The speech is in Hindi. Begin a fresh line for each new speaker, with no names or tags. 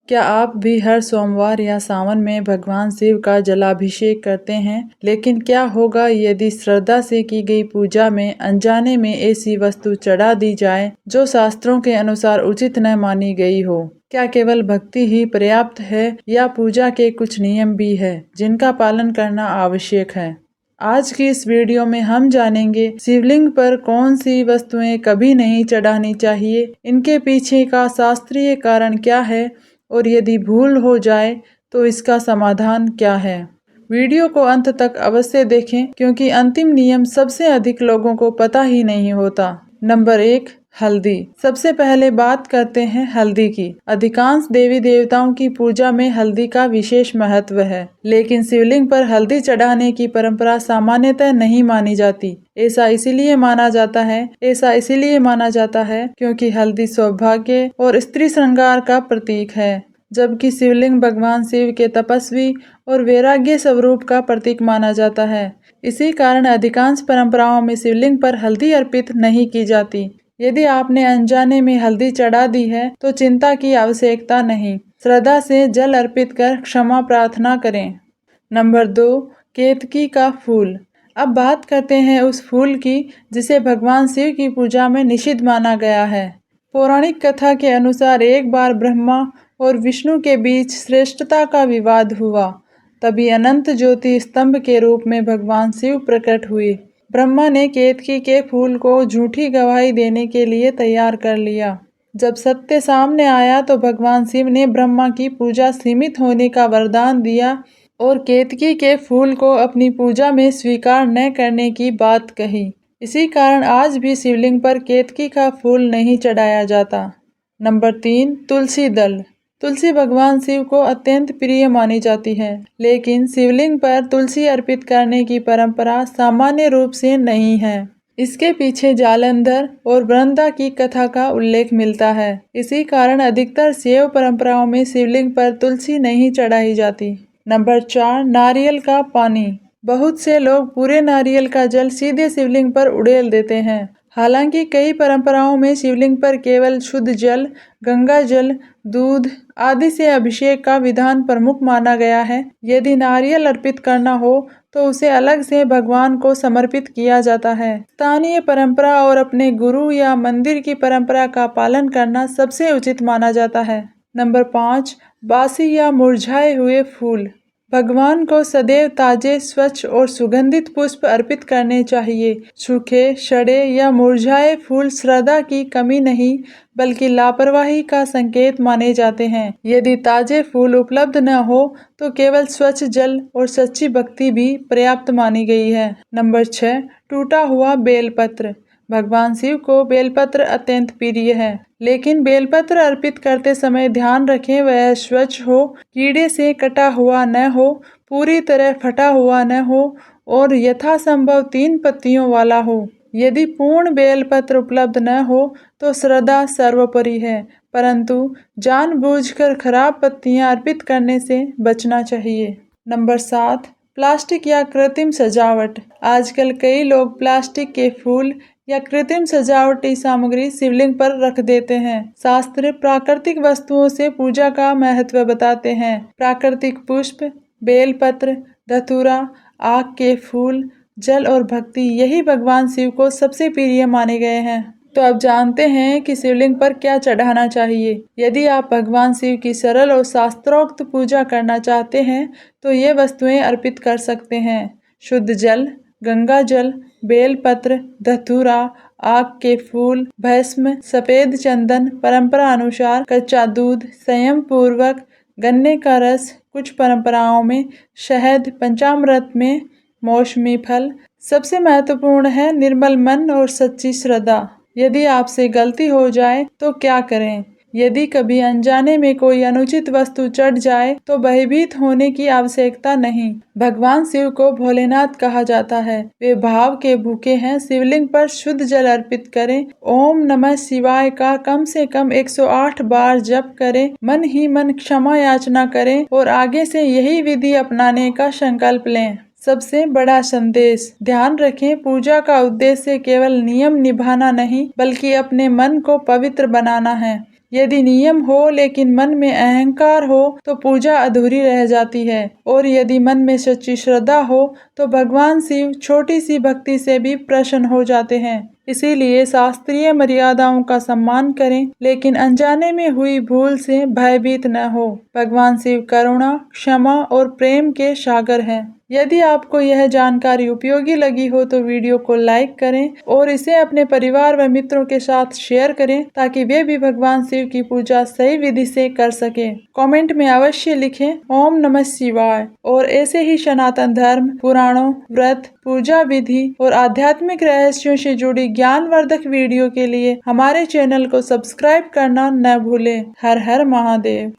क्या आप भी हर सोमवार या सावन में भगवान शिव का जलाभिषेक करते हैं? लेकिन क्या होगा यदि श्रद्धा से की गई पूजा में अनजाने में ऐसी वस्तु चढ़ा दी जाए जो शास्त्रों के अनुसार उचित न मानी गई हो? क्या केवल भक्ति ही पर्याप्त है या पूजा के कुछ नियम भी है जिनका पालन करना आवश्यक है? आज की इस वीडियो में हम जानेंगे शिवलिंग पर कौन सी वस्तुएं कभी नहीं चढ़ानी चाहिए, इनके पीछे का शास्त्रीय कारण क्या है और यदि भूल हो जाए तो इसका समाधान क्या है। वीडियो को अंत तक अवश्य देखें क्योंकि अंतिम नियम सबसे अधिक लोगों को पता ही नहीं होता। नंबर 1, हल्दी। सबसे पहले बात करते हैं हल्दी की। अधिकांश देवी देवताओं की पूजा में हल्दी का विशेष महत्व है, लेकिन शिवलिंग पर हल्दी चढ़ाने की परंपरा सामान्यतः नहीं मानी जाती। ऐसा इसीलिए माना जाता है क्योंकि हल्दी सौभाग्य और स्त्री श्रृंगार का प्रतीक है, जबकि शिवलिंग भगवान शिव के तपस्वी और वैराग्य स्वरूप का प्रतीक माना जाता है। इसी कारण अधिकांश परंपराओं में शिवलिंग पर हल्दी अर्पित नहीं की जाती। यदि आपने अनजाने में हल्दी चढ़ा दी है तो चिंता की आवश्यकता नहीं। श्रद्धा से जल अर्पित कर क्षमा प्रार्थना करें। नंबर 2, केतकी का फूल। अब बात करते हैं उस फूल की जिसे भगवान शिव की पूजा में निषिद्ध माना गया है। पौराणिक कथा के अनुसार एक बार ब्रह्मा और विष्णु के बीच श्रेष्ठता का विवाद हुआ। तभी अनंत ज्योति स्तंभ के रूप में भगवान शिव प्रकट हुए। ब्रह्मा ने केतकी के फूल को झूठी गवाही देने के लिए तैयार कर लिया। जब सत्य सामने आया तो भगवान शिव ने ब्रह्मा की पूजा सीमित होने का वरदान दिया और केतकी के फूल को अपनी पूजा में स्वीकार न करने की बात कही। इसी कारण आज भी शिवलिंग पर केतकी का फूल नहीं चढ़ाया जाता। नंबर 3, तुलसी दल। तुलसी भगवान शिव को अत्यंत प्रिय मानी जाती है, लेकिन शिवलिंग पर तुलसी अर्पित करने की परंपरा सामान्य रूप से नहीं है। इसके पीछे जालंधर और वृंदा की कथा का उल्लेख मिलता है। इसी कारण अधिकतर शैव परंपराओं में शिवलिंग पर तुलसी नहीं चढ़ाई जाती। नंबर 4, नारियल का पानी। बहुत से लोग पूरे नारियल का जल सीधे शिवलिंग पर उड़ेल देते हैं। हालांकि कई परंपराओं में शिवलिंग पर केवल शुद्ध जल, गंगा जल, दूध आदि से अभिषेक का विधान प्रमुख माना गया है। यदि नारियल अर्पित करना हो तो उसे अलग से भगवान को समर्पित किया जाता है। स्थानीय परंपरा और अपने गुरु या मंदिर की परंपरा का पालन करना सबसे उचित माना जाता है। नंबर 5, बासी या मुरझाए हुए फूल। भगवान को सदैव ताजे, स्वच्छ और सुगंधित पुष्प अर्पित करने चाहिए। सूखे, सड़े या मुरझाए फूल श्रद्धा की कमी नहीं बल्कि लापरवाही का संकेत माने जाते हैं। यदि ताजे फूल उपलब्ध न हो तो केवल स्वच्छ जल और सच्ची भक्ति भी पर्याप्त मानी गई है। नंबर 6, टूटा हुआ बेलपत्र। भगवान शिव को बेलपत्र अत्यंत प्रिय है, लेकिन बेलपत्र अर्पित करते समय ध्यान रखें वह स्वच्छ हो, कीड़े से कटा हुआ न हो, पूरी तरह फटा हुआ न हो और यथासंभव 3 पत्तियों वाला हो। यदि पूर्ण बेलपत्र उपलब्ध न हो तो श्रद्धा सर्वोपरि है, परंतु जानबूझकर खराब पत्तियां अर्पित करने से बचना चाहिए। नंबर 7, प्लास्टिक या कृत्रिम सजावट। आजकल कई लोग प्लास्टिक के फूल या कृत्रिम सजावटी सामग्री शिवलिंग पर रख देते हैं। शास्त्र प्राकृतिक वस्तुओं से पूजा का महत्व बताते हैं। प्राकृतिक पुष्प, बेलपत्र, धतूरा, आक के फूल, जल और भक्ति यही भगवान शिव को सबसे प्रिय माने गए हैं। तो अब जानते हैं कि शिवलिंग पर क्या चढ़ाना चाहिए। यदि आप भगवान शिव की सरल और शास्त्रोक्त पूजा करना चाहते हैं तो ये वस्तुएं अर्पित कर सकते हैं। शुद्ध जल, गंगा जल, बेलपत्र, धतूरा, आक के फूल, भस्म, सफेद चंदन, परंपरा अनुसार कच्चा दूध, संयम पूर्वक गन्ने का रस, कुछ परंपराओं में शहद, पंचामृत में मौसमी फल। सबसे महत्वपूर्ण है निर्मल मन और सच्ची श्रद्धा। यदि आपसे गलती हो जाए तो क्या करें? यदि कभी अनजाने में कोई अनुचित वस्तु चढ़ जाए तो भयभीत होने की आवश्यकता नहीं। भगवान शिव को भोलेनाथ कहा जाता है, वे भाव के भूखे हैं। शिवलिंग पर शुद्ध जल अर्पित करें, ओम नमः शिवाय का कम से कम 108 बार जप करें, मन ही मन क्षमा याचना करें और आगे से यही विधि अपनाने का संकल्प लें। सबसे बड़ा संदेश, ध्यान रखें पूजा का उद्देश्य केवल नियम निभाना नहीं बल्कि अपने मन को पवित्र बनाना है। यदि नियम हो लेकिन मन में अहंकार हो तो पूजा अधूरी रह जाती है, और यदि मन में सच्ची श्रद्धा हो तो भगवान शिव छोटी सी भक्ति से भी प्रसन्न हो जाते हैं। इसीलिए शास्त्रीय मर्यादाओं का सम्मान करें, लेकिन अनजाने में हुई भूल से भयभीत न हो। भगवान शिव करुणा, क्षमा और प्रेम के सागर हैं। यदि आपको यह जानकारी उपयोगी लगी हो तो वीडियो को लाइक करें और इसे अपने परिवार व मित्रों के साथ शेयर करें, ताकि वे भी भगवान शिव की पूजा सही विधि से कर सकें। कमेंट में अवश्य लिखें ओम नमः शिवाय। और ऐसे ही सनातन धर्म, पुराणों, व्रत, पूजा विधि और आध्यात्मिक रहस्यों से जुड़ी ज्ञानवर्धक वीडियो के लिए हमारे चैनल को सब्सक्राइब करना न भूलें। हर हर महादेव।